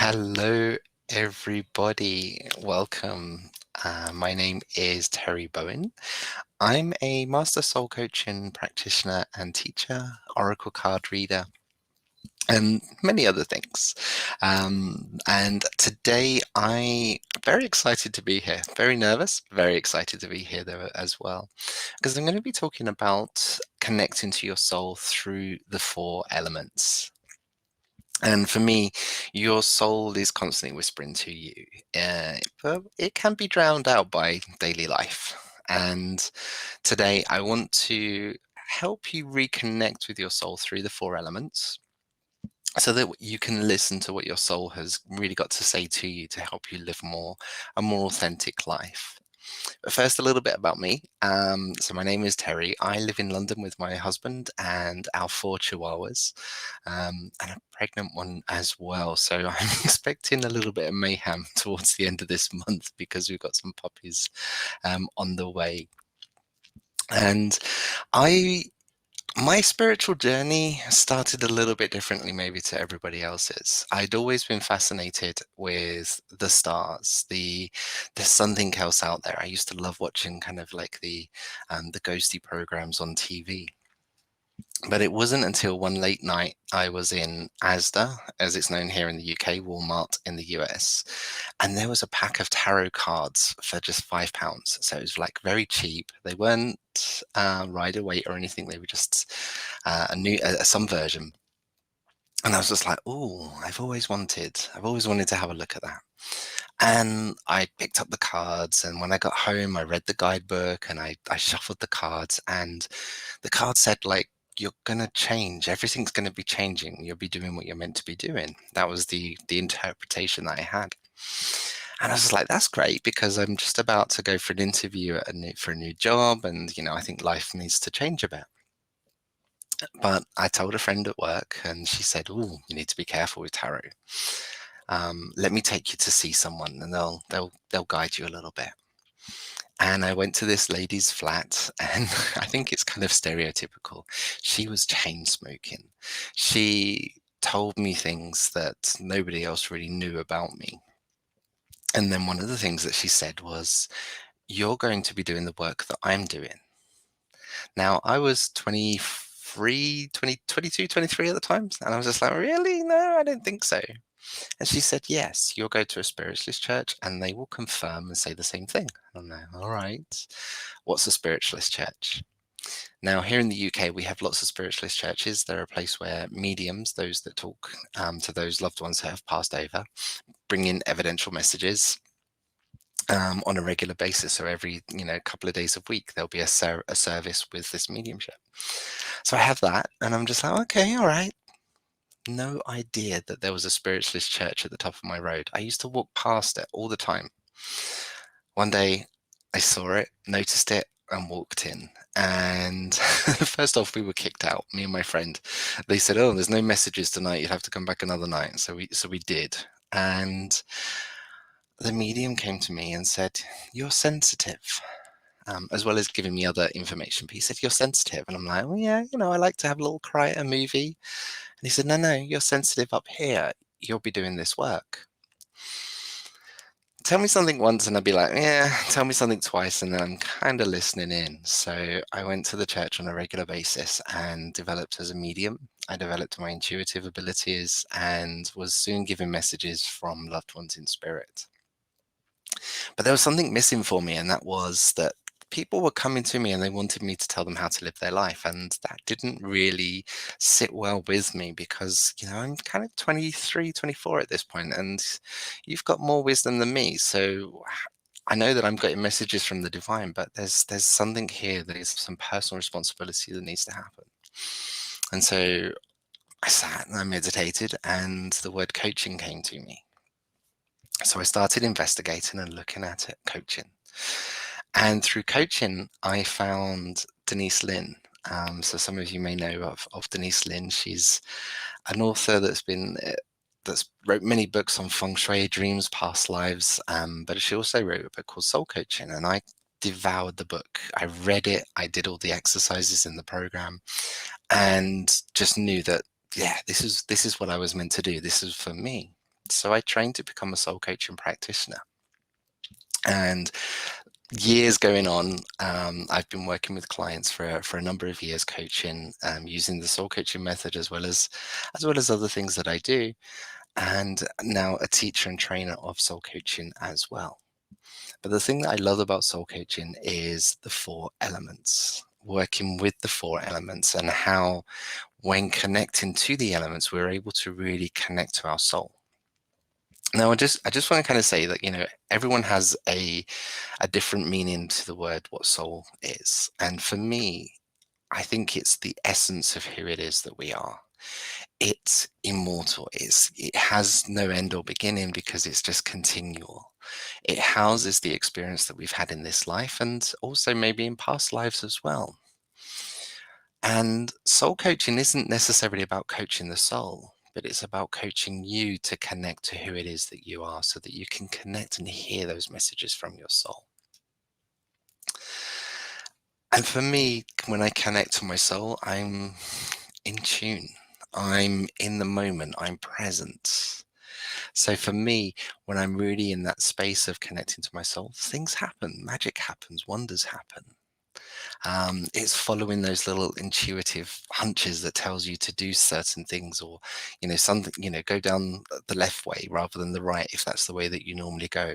Hello, everybody. Welcome. My name is Terry Bowen. I'm a Master Soul Coaching Practitioner and teacher, Oracle card reader, and many other things. And today I'm very excited to be here. Very nervous, very excited to be here though as well, because I'm going to be talking about connecting to your soul through the four elements. And for me, your soul is constantly whispering to you, but it can be drowned out by daily life. And today, I want to help you reconnect with your soul through the four elements so that you can listen to what your soul has really got to say to you to help you live a more authentic life. But first, a little bit about me. So my name is Terry. I live in London with my husband and our four chihuahuas, and a pregnant one as well. So I'm expecting a little bit of mayhem towards the end of this month because we've got some puppies on the way. And I my spiritual journey started a little bit differently, maybe to everybody else's. I'd always been fascinated with the stars. There's something else out there. I used to love watching kind of like the ghosty programs on TV. But it wasn't until one late night I was in Asda, as it's known here in the UK, Walmart in the US, and there was a pack of tarot cards for just £5. So it was like very cheap. They weren't rider weight or anything. They were just some version. And I was just like, oh, I've always wanted to have a look at that. And I picked up the cards, and when I got home, I read the guidebook and I shuffled the cards, and the card said, like, you're gonna change. Everything's gonna be changing. You'll be doing what you're meant to be doing. That was the interpretation that I had. And I was like, that's great because I'm just about to go for an interview for a new job, and I think life needs to change a bit. But I told a friend at work, and she said, "Oh, you need to be careful with tarot. Let me take you to see someone, and they'll guide you a little bit." And I went to this lady's flat, and I think it's kind of stereotypical. She was chain smoking. She told me things that nobody else really knew about me. And then one of the things that she said was, "You're going to be doing the work that I'm doing." Now, I was 23, 20, 22, 23 at the time. And I was just like, really? No, I don't think so. And she said, yes, you'll go to a spiritualist church and they will confirm and say the same thing. I'm like, all right. What's a spiritualist church? Now, here in the UK, we have lots of spiritualist churches. They're a place where mediums, those that talk to those loved ones that have passed over, bring in evidential messages on a regular basis. So every couple of days a week, there'll be a service with this mediumship. So I have that, and I'm just like, okay, all right. No idea that there was a spiritualist church at the top of my road. I used to walk past it all the time. One day I saw it, noticed it, and walked in. And first off, we were kicked out, me and my friend. They said, "Oh, there's no messages tonight. You'll have to come back another night." So we did. And the medium came to me and said, "You're sensitive." As well as giving me other information. But he said, "You're sensitive." And I'm like, "Well, yeah, I like to have a little cry at a movie." And he said, "No, you're sensitive up here. You'll be doing this work. Tell me something once," and I'd be like, "Yeah, tell me something twice," and then I'm kind of listening in. So I went to the church on a regular basis and developed as a medium. I developed my intuitive abilities and was soon given messages from loved ones in spirit. But there was something missing for me, and that was that people were coming to me and they wanted me to tell them how to live their life. And that didn't really sit well with me because, I'm kind of 23, 24 at this point, and you've got more wisdom than me. So I know that I'm getting messages from the divine, but there's something here. There's some personal responsibility that needs to happen. And so I sat and I meditated, and the word coaching came to me. So I started investigating and looking at it, coaching. And through coaching, I found Denise Lin. So some of you may know of Denise Lin. She's an author that's wrote many books on feng shui, dreams, past lives. But she also wrote a book called Soul Coaching, and I devoured the book. I read it. I did all the exercises in the program, and just knew that, yeah, this is what I was meant to do. This is for me. So I trained to become a soul coaching practitioner. And years going on, I've been working with clients for a number of years, coaching, using the soul coaching method as well as other things that I do, and now a teacher and trainer of soul coaching as well. But the thing that I love about soul coaching is the four elements, working with the four elements, and how when connecting to the elements, we're able to really connect to our soul. Now, I just want to kind of say that, everyone has a different meaning to the word what soul is. And for me, I think it's the essence of who it is that we are. It's immortal. It has no end or beginning because it's just continual. It houses the experience that we've had in this life and also maybe in past lives as well. And soul coaching isn't necessarily about coaching the soul, but it's about coaching you to connect to who it is that you are so that you can connect and hear those messages from your soul. And for me, when I connect to my soul, I'm in tune. I'm in the moment. I'm present. So for me, when I'm really in that space of connecting to my soul, things happen, magic happens, wonders happen. It's following those little intuitive hunches that tells you to do certain things, or something, go down the left way rather than the right if that's the way that you normally go.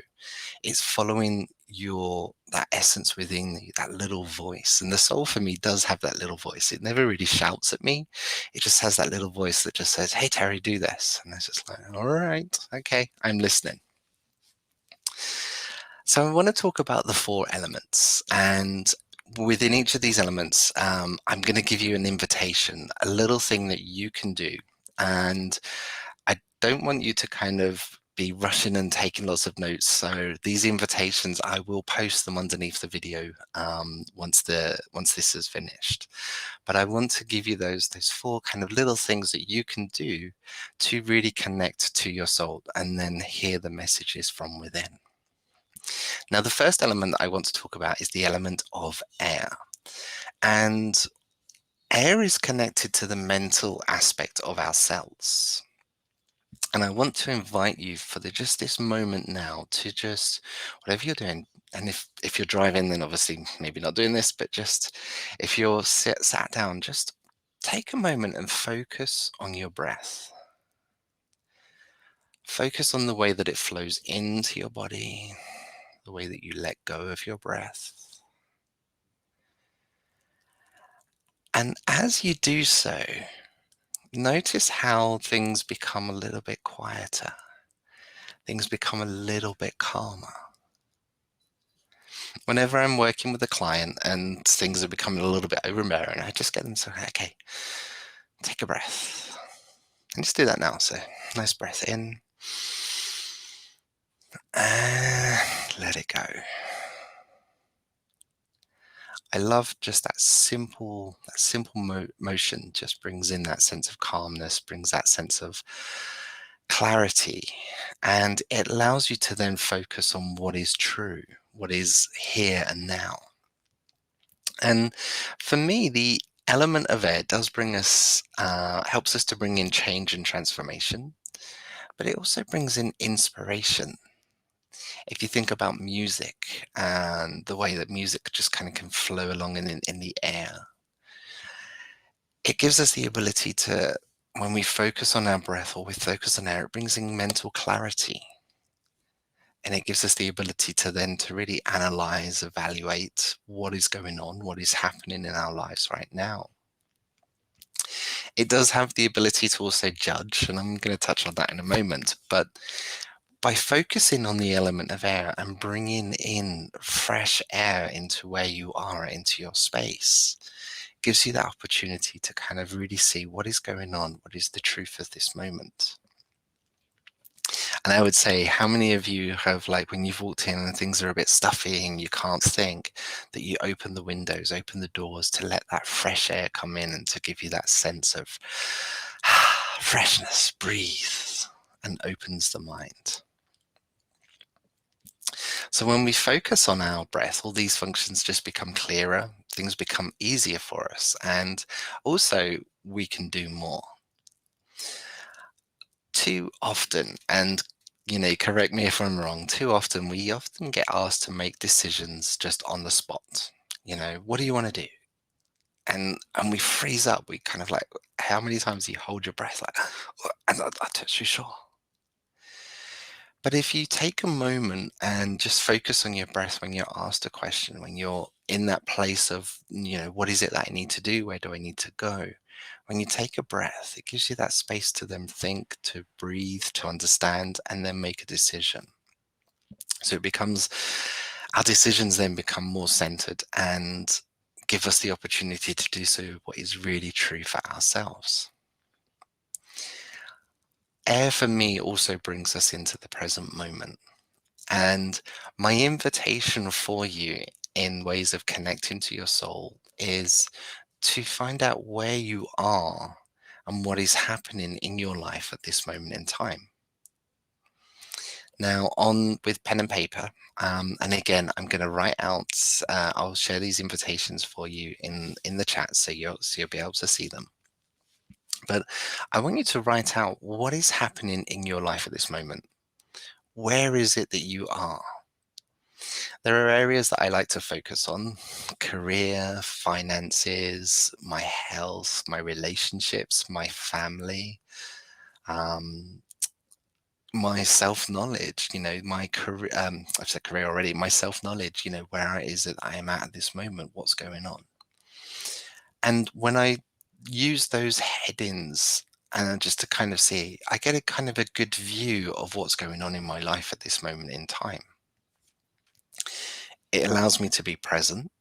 It's following that essence within you, that little voice. And the soul for me does have that little voice. It never really shouts at me. It just has that little voice that just says, "Hey Terry, do this." And it's just like, all right, okay, I'm listening. So I want to talk about the four elements. And within each of these elements, I'm going to give you an invitation, a little thing that you can do. And I don't want you to kind of be rushing and taking lots of notes. So these invitations, I will post them underneath the video once this is finished. But I want to give you those four kind of little things that you can do to really connect to your soul and then hear the messages from within. Now, the first element I want to talk about is the element of air. And air is connected to the mental aspect of ourselves. And I want to invite you for just this moment now to just, whatever you're doing, and if you're driving, then obviously maybe not doing this, but just if you're sat down, just take a moment and focus on your breath. Focus on the way that it flows into your body, the way that you let go of your breath. And as you do so, notice how things become a little bit quieter. Things become a little bit calmer. Whenever I'm working with a client and things are becoming a little bit overbearing, I just get them to say, okay, take a breath. And just do that now. So nice breath in. And let it go. I love just that simple motion just brings in that sense of calmness, brings that sense of clarity, and it allows you to then focus on what is true, what is here and now. And for me, the element of air does bring us, helps us to bring in change and transformation, but it also brings in inspiration. If you think about music and the way that music just kind of can flow along in the air, it gives us the ability to, when we focus on our breath or we focus on air, it brings in mental clarity. And it gives us the ability to then to really analyze, evaluate what is going on, what is happening in our lives right now. It does have the ability to also judge, and I'm going to touch on that in a moment. But by focusing on the element of air and bringing in fresh air into where you are, into your space, gives you that opportunity to kind of really see what is going on, what is the truth of this moment. And I would say, how many of you have, like, when you've walked in and things are a bit stuffy and you can't think, that you open the windows, open the doors to let that fresh air come in and to give you that sense of freshness, breathe, and opens the mind. So when we focus on our breath, all these functions just become clearer, things become easier for us, and also we can do more. too often, and correct me if I'm wrong, too often we often get asked to make decisions just on the spot. What do you want to do? And we freeze up. We kind of like, how many times do you hold your breath like, I'm not too sure. But if you take a moment and just focus on your breath when you're asked a question, when you're in that place of, what is it that I need to do? Where do I need to go? When you take a breath, it gives you that space to then think, to breathe, to understand, and then make a decision. So our decisions then become more centered and give us the opportunity to do so what is really true for ourselves. Air for me also brings us into the present moment. And my invitation for you in ways of connecting to your soul is to find out where you are and what is happening in your life at this moment in time. Now, on with pen and paper, and again, I'm going to write out. I'll share these invitations for you in the chat, so you'll be able to see them. But I want you to write out what is happening in your life at this moment. Where is it that you are? There are areas that I like to focus on: career, finances, my health, my relationships, my family, um, my self-knowledge, my career. I've said career already. My self-knowledge, where it is that I am at this moment, what's going on. And when I use those headings, and just to kind of see, I get a kind of a good view of what's going on in my life at this moment in time. It allows me to be present.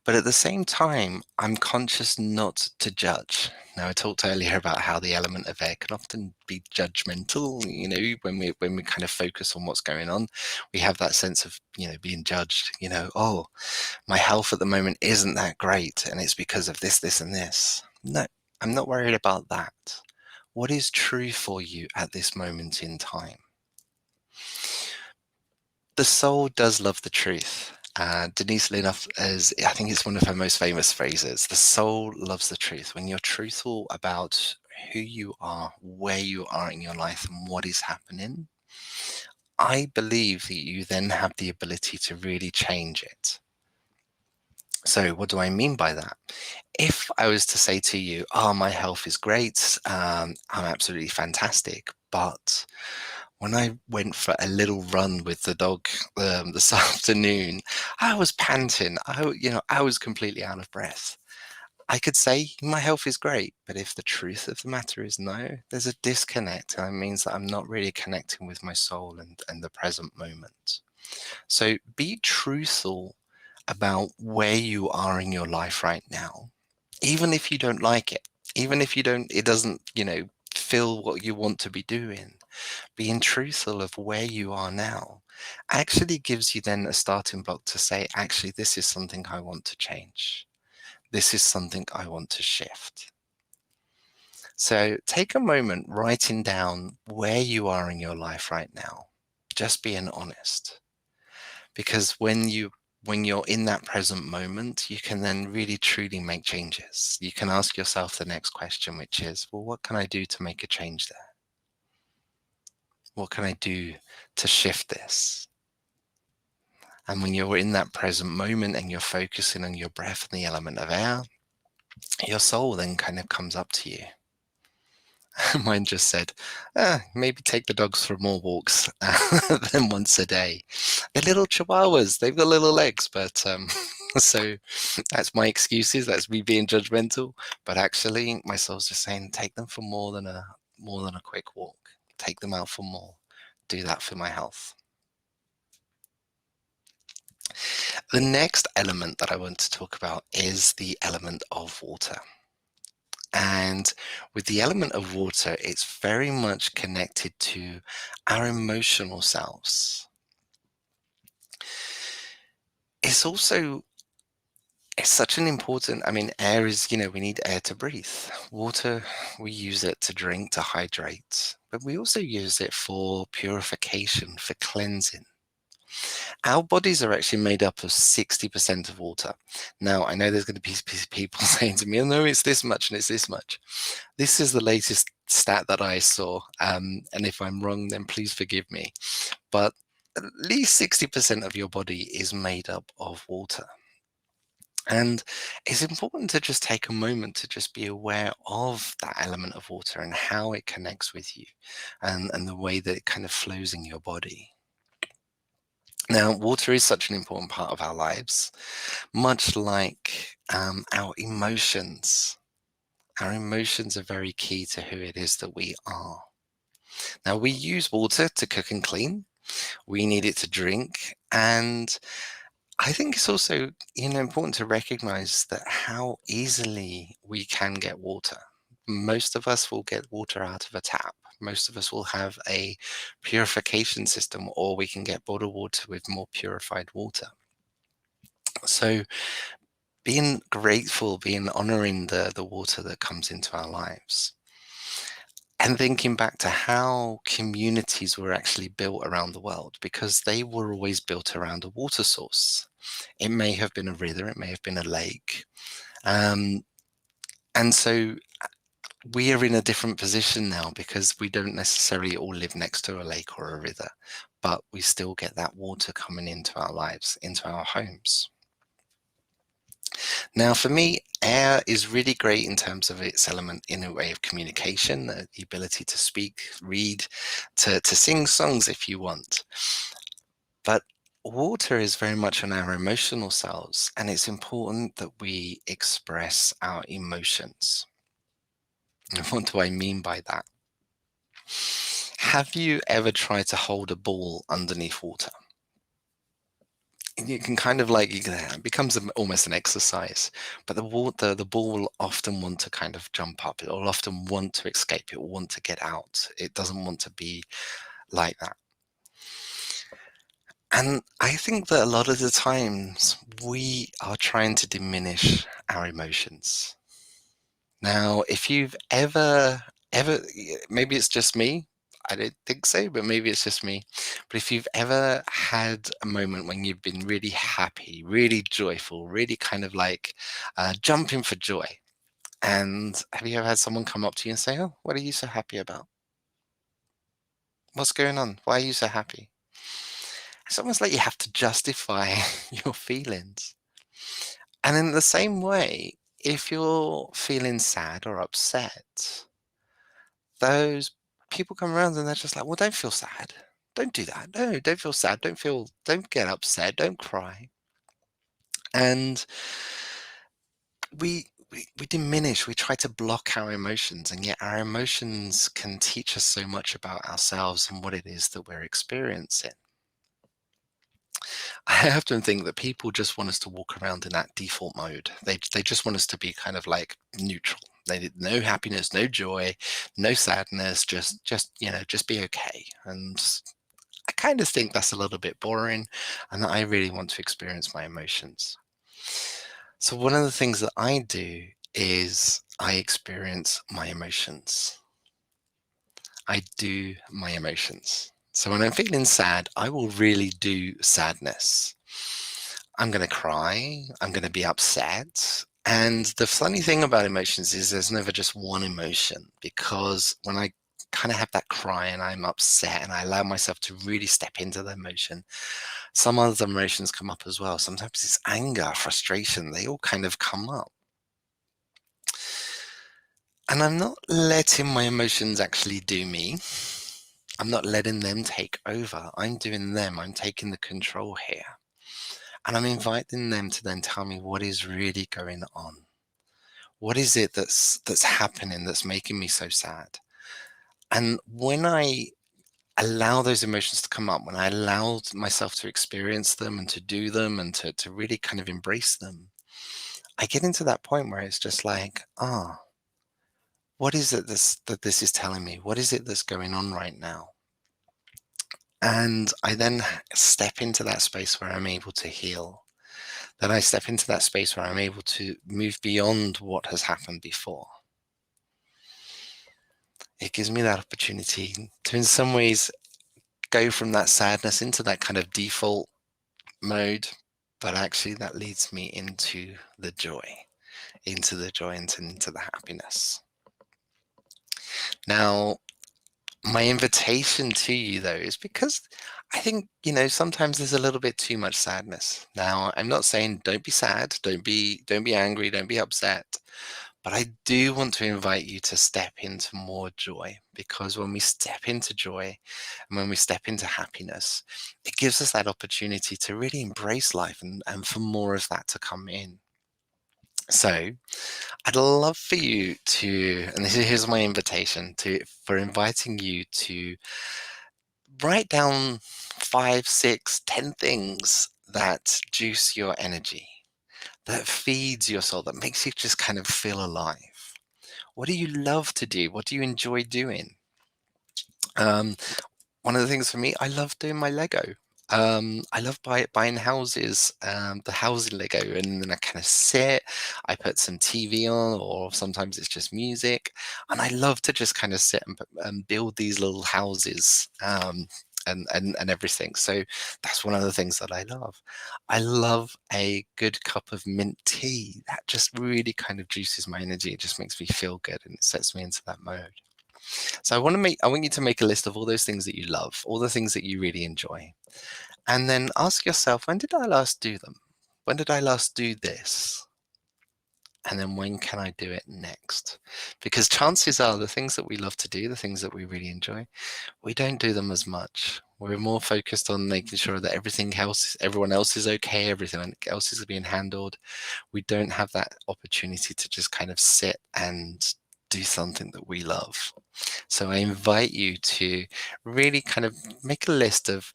But at the same time, I'm conscious not to judge. Now, I talked earlier about how the element of air can often be judgmental. When we kind of focus on what's going on, we have that sense of, being judged. Oh, my health at the moment isn't that great, and it's because of this, this, and this. No, I'm not worried about that. What is true for you at this moment in time? The soul does love the truth. Denise Linoff, I think it's one of her most famous phrases. The soul loves the truth. When you're truthful about who you are, where you are in your life, and what is happening, I believe that you then have the ability to really change it. So what do I mean by that? If I was to say to you, my health is great, I'm absolutely fantastic, but when I went for a little run with the dog this afternoon, I was panting. I was completely out of breath. I could say my health is great, but if the truth of the matter is no, there's a disconnect, and it means that I'm not really connecting with my soul and the present moment. So be truthful about where you are in your life right now, even if you don't like it, even if it doesn't, feel what you want to be doing. Being truthful of where you are now actually gives you then a starting block to say, actually, this is something I want to change. This is something I want to shift. So take a moment writing down where you are in your life right now, just being honest. Because when you're in that present moment, you can then really truly make changes. You can ask yourself the next question, which is, well, what can I do to make a change there? What can I do to shift this? And when you're in that present moment and you're focusing on your breath and the element of air, your soul then kind of comes up to you. Mine just said, maybe take the dogs for more walks than once a day. They're little chihuahuas. They've got little legs, but so that's my excuses. That's me being judgmental. But actually, my soul's just saying, take them for more than a quick walk. Take them out for more. Do that for my health. The next element that I want to talk about is the element of water. And with the element of water, it's very much connected to our emotional selves. It's such an important, air is, we need air to breathe. Water, we use it to drink, to hydrate, but we also use it for purification, for cleansing. Our bodies are actually made up of 60% of water. Now, I know there's going to be people saying to me, oh, no, it's this much and it's this much. This is the latest stat that I saw, and if I'm wrong, then please forgive me. But at least 60% of your body is made up of water. And it's important to just take a moment to just be aware of that element of water and how it connects with you, and the way that it kind of flows in your body. Now, water is such an important part of our lives, much like our emotions. Our emotions are very key to who it is that we are. Now, we use water to cook and clean. We need it to drink. And I think it's also, important to recognize that how easily we can get water. Most of us will get water out of a tap. Most of us will have a purification system, or we can get bottled water with more purified water. So being grateful, being honoring the water that comes into our lives, and thinking back to how communities were actually built around the world, because they were always built around a water source. It may have been a river, it may have been a lake. Um, and so we are in a different position now because we don't necessarily all live next to a lake or a river, but we still get that water coming into our lives, into our homes. Now, for me, air is really great in terms of its element in a way of communication, the ability to speak, read, to sing songs if you want. But water is very much on our emotional selves, and it's important that we express our emotions. And what do I mean by that? Have you ever tried to hold a ball underneath water? You can kind of it becomes almost an exercise, but the ball will often want to kind of jump up. It will often want to escape. It will want to get out. It doesn't want to be like that. And I think that a lot of the times we are trying to diminish our emotions. Now, if you've ever, maybe it's just me. I don't think so, but maybe it's just me. But if you've ever had a moment when you've been really happy, really joyful, really kind of like jumping for joy, and have you ever had someone come up to you and say, "Oh, what are you so happy about? What's going on? Why are you so happy?" It's almost like you have to justify your feelings. And in the same way, if you're feeling sad or upset, those people come around and they're just like, well, don't feel sad. Don't do that. No, don't feel sad. Don't get upset. Don't cry. And we diminish, we try to block our emotions, and yet our emotions can teach us so much about ourselves and what it is that we're experiencing. I often think that people just want us to walk around in that default mode. They just want us to be kind of like neutral. No happiness, no joy, no sadness, just be okay. And I kind of think that's a little bit boring, and that I really want to experience my emotions. So one of the things that I do is I experience my emotions. I do my emotions. So when I'm feeling sad, I will really do sadness. I'm going to cry. I'm going to be upset. And the funny thing about emotions is there's never just one emotion, because when I kind of have that cry and I'm upset and I allow myself to really step into the emotion, some other emotions come up as well. Sometimes it's anger, frustration, they all kind of come up. And I'm not letting my emotions actually do me. I'm not letting them take over. I'm doing them. I'm taking the control here. And I'm inviting them to then tell me what is really going on. What is it that's happening that's making me so sad? And when I allow those emotions to come up, when I allow myself to experience them and to do them and to really kind of embrace them, I get into that point where it's just like, what is it that this is telling me? What is it that's going on right now? And I then step into that space where I'm able to heal. Then I step into that space where I'm able to move beyond what has happened before. It gives me that opportunity to, in some ways, go from that sadness into that kind of default mode. But actually, that leads me into the joy, into the happiness. Now, my invitation to you, though, is because I think, sometimes there's a little bit too much sadness. Now, I'm not saying don't be sad, don't be angry, don't be upset, but I do want to invite you to step into more joy, because when we step into joy and when we step into happiness, it gives us that opportunity to really embrace life and for more of that to come in. So, I'd love for you to, and here's my invitation for inviting you to write down 5, 6, 10 things that juice your energy, that feeds your soul, that makes you just kind of feel alive. What do you love to do? What do you enjoy doing? Um, One of the things for me, I love doing my Lego. I love buying houses, the housing Lego, and then I kind of sit, I put some TV on, or sometimes it's just music, and I love to just kind of sit and build these little houses, and everything. So that's one of the things that I love. I love a good cup of mint tea. That just really kind of juices my energy. It just makes me feel good, and it sets me into that mode. So I want you to make a list of all those things that you love, all the things that you really enjoy. And then ask yourself, when did I last do them? When did I last do this? And then when can I do it next? Because chances are the things that we love to do, the things that we really enjoy, we don't do them as much. We're more focused on making sure that everyone else is okay, everything else is being handled. We don't have that opportunity to just kind of sit and do something that we love. So I invite you to really kind of make a list of,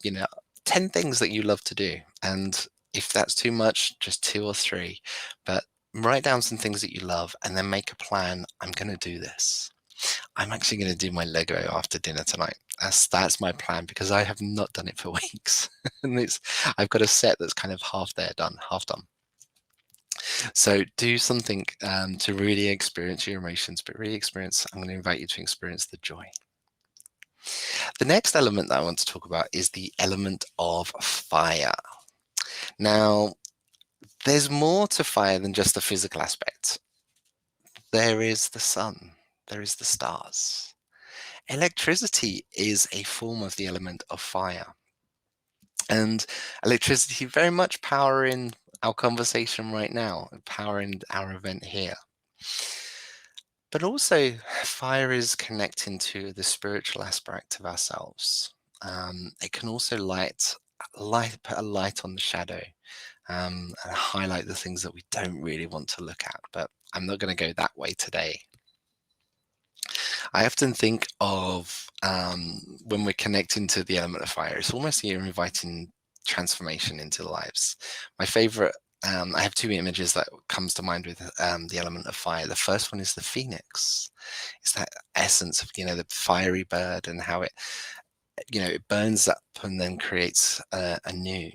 10 things that you love to do. And if that's too much, just 2 or 3. But write down some things that you love and then make a plan. I'm going to do this. I'm actually going to do my Lego after dinner tonight. That's my plan, because I have not done it for weeks. And I've got a set that's kind of half done. So do something to really experience your emotions, but really I'm going to invite you to experience the joy. The next element that I want to talk about is the element of fire. Now, there's more to fire than just the physical aspect. There is the sun, there is the stars. Electricity is a form of the element of fire. And electricity very much powering our conversation right now, powering our event here. But also, fire is connecting to the spiritual aspect of ourselves. It can also put a light on the shadow, and highlight the things that we don't really want to look at. But I'm not going to go that way today. I often think of, when we're connecting to the element of fire, it's almost you're inviting transformation into lives. My favorite, I have 2 images that comes to mind with the element of fire. The first one is the phoenix. It's that essence of, the fiery bird, and how it burns up and then creates anew.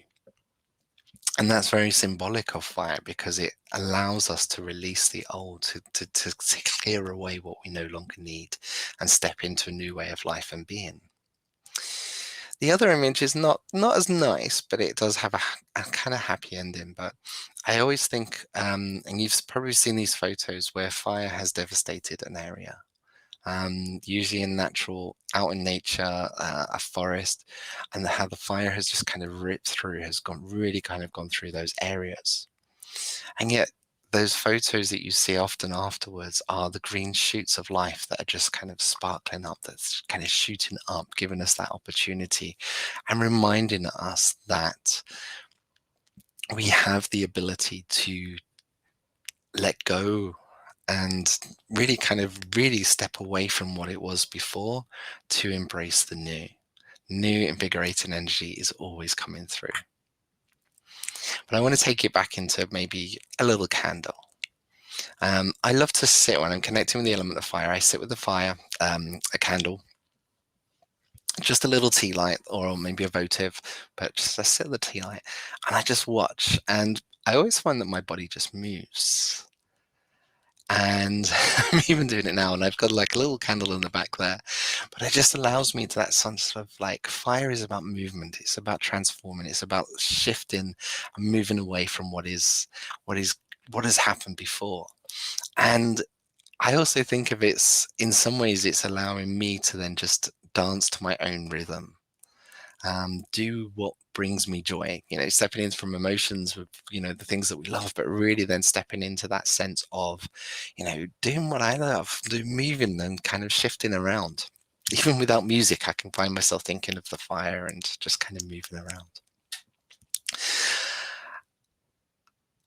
And that's very symbolic of fire, because it allows us to release the old, to clear away what we no longer need and step into a new way of life and being. The other image is not as nice, but it does have a kind of happy ending. But I always think, and you've probably seen these photos where fire has devastated an area. Usually out in nature, a forest, and how the fire has just kind of ripped through, has gone through those areas. And yet, those photos that you see often afterwards are the green shoots of life that are just kind of sparkling up, that's kind of shooting up, giving us that opportunity and reminding us that we have the ability to let go and really step away from what it was before to embrace the new. New invigorating energy is always coming through. But I want to take it back into maybe a little candle. I love to sit when I'm connecting with the element of fire. I sit with the fire, a candle, just a little tea light, or maybe a votive, but just I sit with the tea light and I just watch. And I always find that my body just moves. And I'm even doing it now, and I've got like a little candle in the back there, but it just allows me to that sense of like, fire is about movement. It's about transforming. It's about shifting and moving away from what has happened before. And I also think of in some ways, it's allowing me to then just dance to my own rhythm, do what brings me joy, stepping in from emotions with, the things that we love, but really then stepping into that sense of, doing what I love, moving and kind of shifting around. Even without music, I can find myself thinking of the fire and just kind of moving around.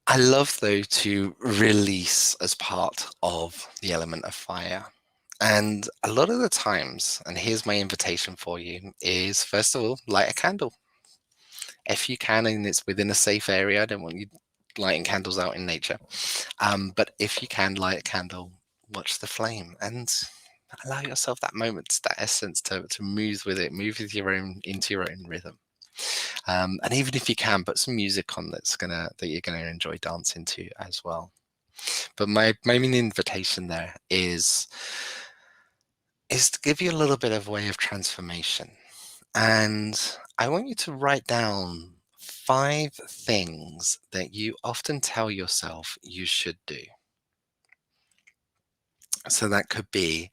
I love, though, to release as part of the element of fire. And a lot of the times, and here's my invitation for you, is first of all, light a candle. If you can, and it's within a safe area, I don't want you lighting candles out in nature. But if you can light a candle, watch the flame and allow yourself that moment, that essence to move with it, move with into your own rhythm. And even if you can, put some music on that you're gonna enjoy dancing to as well. But my main invitation there is to give you a little bit of way of transformation. And I want you to write down 5 things that you often tell yourself you should do. So that could be,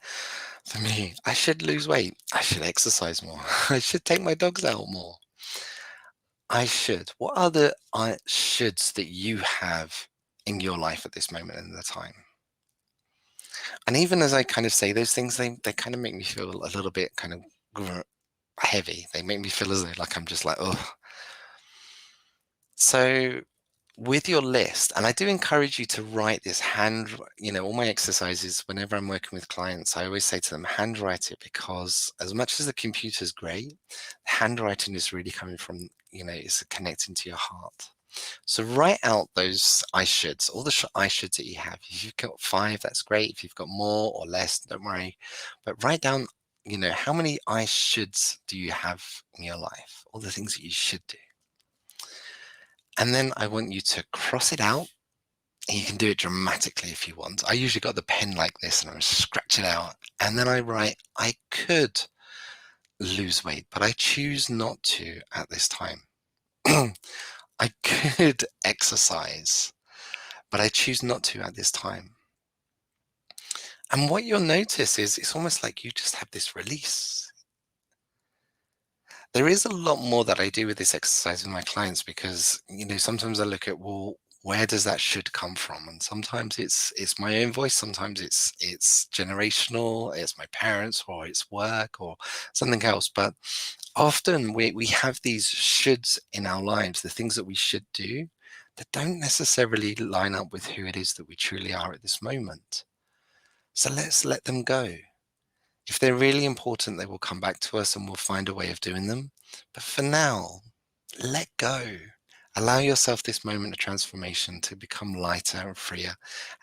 for me, I should lose weight. I should exercise more. I should take my dogs out more. I should. What are the shoulds that you have in your life at this moment in the time? And even as I kind of say those things, they kind of make me feel a little bit kind of heavy. They make me feel as though like I'm just like, oh. So with your list, and I do encourage you to write this all my exercises, whenever I'm working with clients, I always say to them, handwrite it, because as much as the computer's great, handwriting is really coming from, it's connecting to your heart. So write out those I shoulds, all the I shoulds that you have. If you've got 5, that's great. If you've got more or less, don't worry. But write down, how many I shoulds do you have in your life? All the things that you should do. And then I want you to cross it out. And you can do it dramatically if you want. I usually got the pen like this and I scratch it out. And then I write, I could lose weight, but I choose not to at this time. I could exercise, but I choose not to at this time. And what you'll notice is it's almost like you just have this release. There is a lot more that I do with this exercise with my clients, because, sometimes I look at, well, where does that should come from? And sometimes it's my own voice, sometimes it's generational, it's my parents, or it's work or something else. But often we have these shoulds in our lives, the things that we should do, that don't necessarily line up with who it is that we truly are at this moment. So let's let them go. If they're really important, they will come back to us and we'll find a way of doing them. But for now, let go. Allow yourself this moment of transformation to become lighter and freer,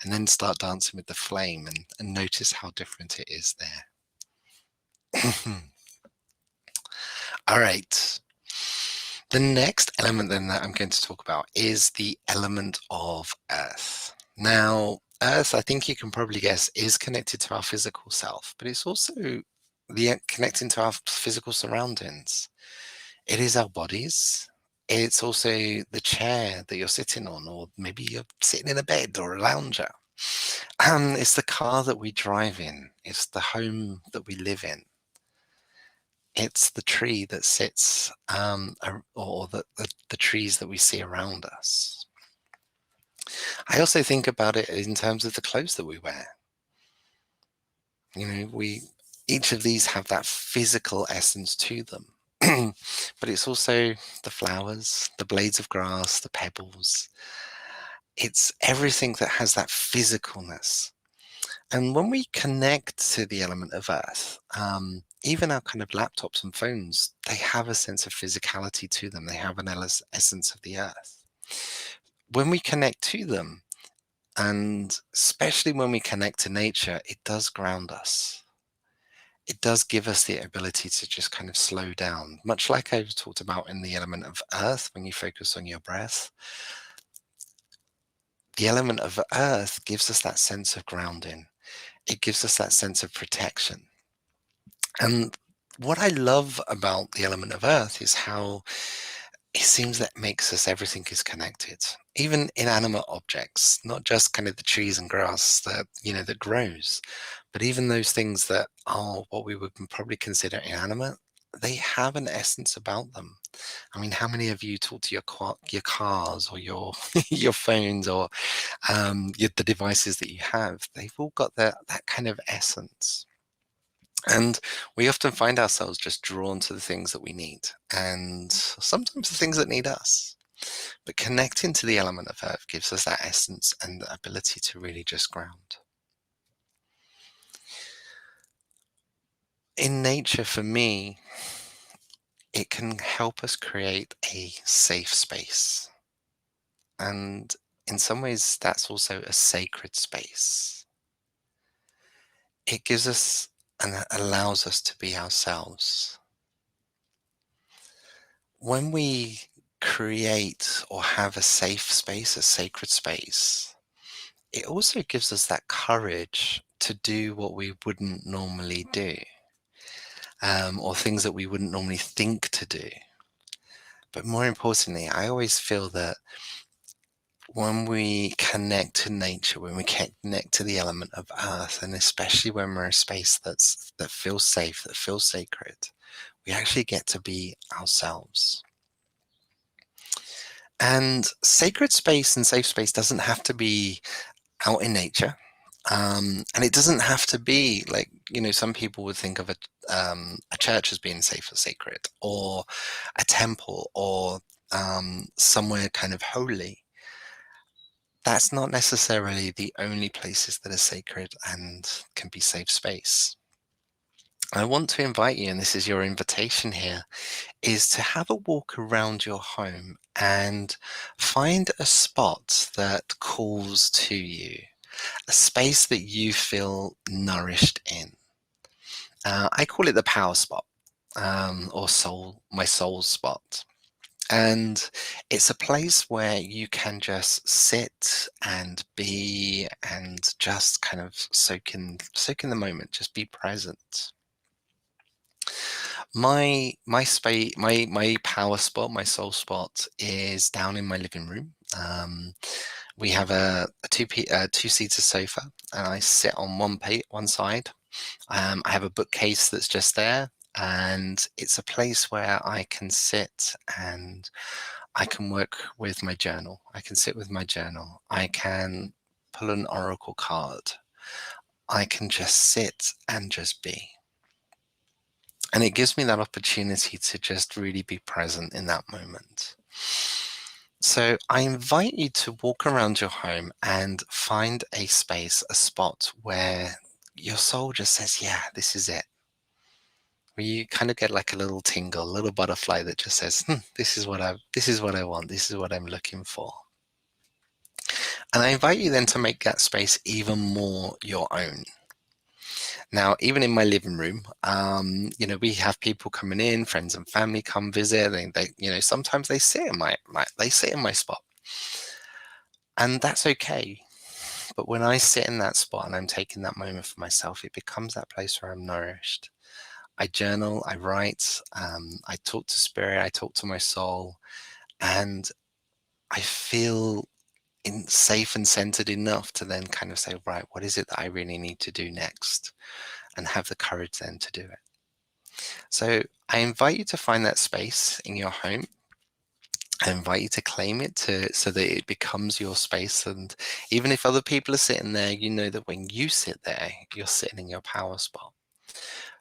and then start dancing with the flame and notice how different it is there. All right. The next element then that I'm going to talk about is the element of earth. Now, earth, I think you can probably guess, is connected to our physical self, but it's also connecting to our physical surroundings. It is our bodies. It's also the chair that you're sitting on, or maybe you're sitting in a bed or a lounger. It's the car that we drive in. It's the home that we live in. It's the tree that sits, or the trees that we see around us. I also think about it in terms of the clothes that we wear. Each of these have that physical essence to them. But it's also the flowers, the blades of grass, the pebbles. It's everything that has that physicalness. And when we connect to the element of earth, even our kind of laptops and phones, they have a sense of physicality to them. They have an essence of the earth. When we connect to them, and especially when we connect to nature, it does ground us. It does give us the ability to just kind of slow down, much like I talked about in the element of earth. When you focus on your breath, the element of earth gives us that sense of grounding. It gives us that sense of protection. And what I love about the element of earth is how it seems that makes us everything is connected, even inanimate objects, not just kind of the trees and grass that that grows, but even those things that are what we would probably consider inanimate. They have an essence about them. I mean, how many of you talk to your cars or your your phones or the devices that you have? They've all got that kind of essence. And we often find ourselves just drawn to the things that we need, and sometimes the things that need us. But connecting to the element of earth gives us that essence and the ability to really just ground. In nature, for me, it can help us create a safe space. And in some ways, that's also a sacred space. It gives us and allows us to be ourselves. When we create or have a safe space, a sacred space, it also gives us that courage to do what we wouldn't normally do, or things that we wouldn't normally think to do. But more importantly, I always feel that when we connect to nature, when we connect to the element of earth, and especially when we're in a space that feels safe, that feels sacred, we actually get to be ourselves. And sacred space and safe space doesn't have to be out in nature. And it doesn't have to be like, some people would think of a church as being safe or sacred, or a temple, or somewhere kind of holy. That's not necessarily the only places that are sacred and can be safe space. I want to invite you, and this is your invitation here, is to have a walk around your home and find a spot that calls to you, a space that you feel nourished in. I call it the power spot, or my soul spot. And it's a place where you can just sit and be and just kind of soak in the moment, just be present. My power spot, my soul spot is down in my living room. We have a two-seater sofa, and I sit on one side. I have a bookcase that's just there, and it's a place where I can sit and I can work with my journal. I can sit with my journal. I can pull an oracle card. I can just sit and just be. And it gives me that opportunity to just really be present in that moment. So I invite you to walk around your home and find a space, a spot where your soul just says, yeah, this is it. Where you kind of get like a little tingle, a little butterfly that just says, this is what I want, this is what I'm looking for. And I invite you then to make that space even more your own. Now, even in my living room, we have people coming in, friends and family come visit. Sometimes they sit in my spot, and that's okay. But when I sit in that spot and I'm taking that moment for myself, it becomes that place where I'm nourished. I journal, I write, I talk to spirit, I talk to my soul, and I feel safe and centered enough to then kind of say, right, what is it that I really need to do next? And have the courage then to do it. So I invite you to find that space in your home. I invite you to claim it so that it becomes your space. And even if other people are sitting there, you know that when you sit there, you're sitting in your power spot.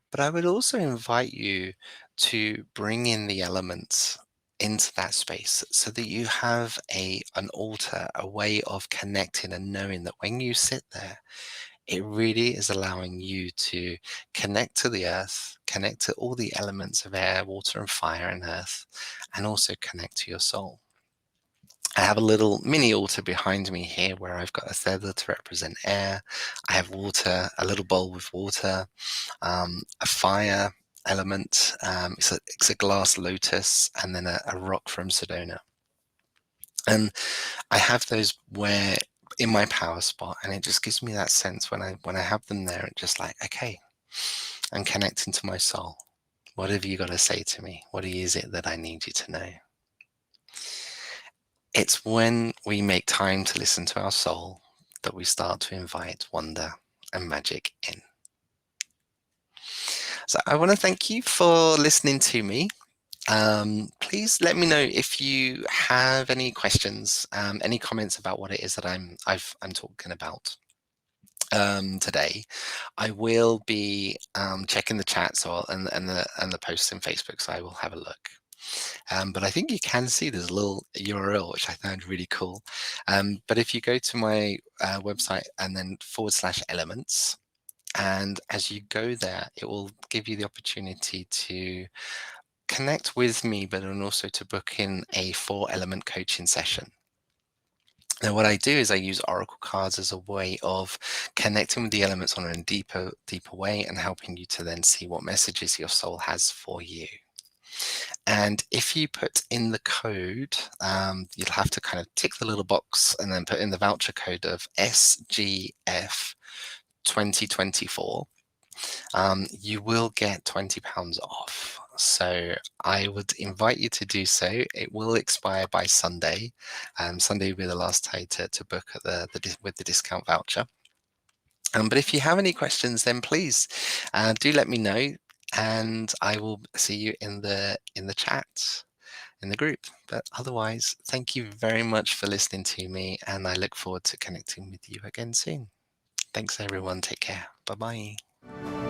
But I would also invite you to bring in the elements into that space so that you have an altar, a way of connecting and knowing that when you sit there, it really is allowing you to connect to the earth, connect to all the elements of air, water, and fire and earth, and also connect to your soul. I have a little mini altar behind me here where I've got a feather to represent air. I have water, a little bowl with water, a fire element. It's a glass lotus, and then a rock from Sedona. And I have those where in my power spot, and it just gives me that sense when I have them there, it's just like, okay, I'm connecting to my soul. What have you got to say to me? What is it that I need you to know? It's when we make time to listen to our soul that we start to invite wonder and magic in. So I want to thank you for listening to me. Please let me know if you have any questions, any comments about what it is that I'm talking about today. I will be checking the chats and the posts in Facebook, so I will have a look. But I think you can see there's a little URL which I found really cool. But if you go to my website and then /elements, and as you go there, it will give you the opportunity to connect with me, but then also to book in a 4-element coaching session. Now, what I do is I use oracle cards as a way of connecting with the elements on a deeper way and helping you to then see what messages your soul has for you. And if you put in the code, you'll have to kind of tick the little box and then put in the voucher code of SGF 2024. You will get £20 off. So I would invite you to do so. It will expire by Sunday. Sunday will be the last day to book at with the discount voucher. But if you have any questions, then please do let me know, and I will see you in the chat in the group. But otherwise, thank you very much for listening to me, and I look forward to connecting with you again soon. Thanks, everyone. Take care. Bye bye.